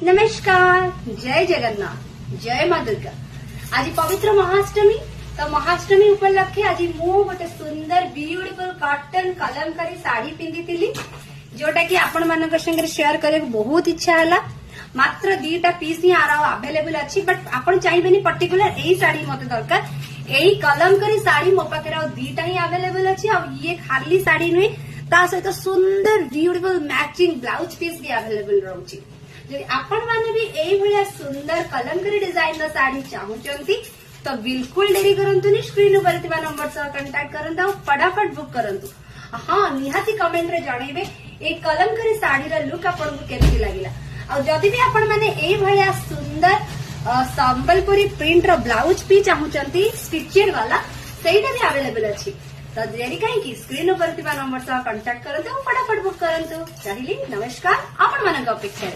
नमस्कार, जय जगन्नाथ, जय माँ दुर्गा। आज पवित्र महाअष्टमी तो महाअष्टमी उपलक्षे आज मु गोटे सुंदर ब्यूटीफुल कॉटन कलमकारी साड़ी पिंधि जोटा कि आपण मानक संगे शेयर करे बहुत इच्छा है। मात्र 2टा पीस ही अवेलेबल अच्छी बट आपण चाहिए पर्टिकुलर यही साड़ी मत दरकार। यही कलमकारी साड़ी मो पाखे 2टा ही अवेलेबल अच्छी। ये खाली साड़ी नुहे ता सहित सुंदर ब्यूटीफुल मैचिंग ब्लाउज पीस भी अवेलेबल रोचे। जदि आपण माने भी एई भलिया सुंदर कलमकारी डिजाइन साड़ी चाहूचंती तो बिल्कुल डेरी करंतुनी। स्क्रीन ऊपर थिबा नंबर सह कांटेक्ट करंतु और फटाफट बुक करंतु। हाँ निहाती कमेंट रे जणेबे ए कलमकारी साड़ी रा लुक आपनको केमति लागिला। और जदि भी आपण माने एई भलिया सुंदर संबलपुरी प्रिंट रो ब्लाउज भी चाहूचंती स्टिचेड वाला सेटा भी अवेलेबल अछि। तो देरी कहीं स्क्रीन ऊपर थिबा नंबर सह कांटेक्ट करंतु और फटाफट बुक करंतु। चाहिए नमस्कार, आपण मानक अपेक्षा।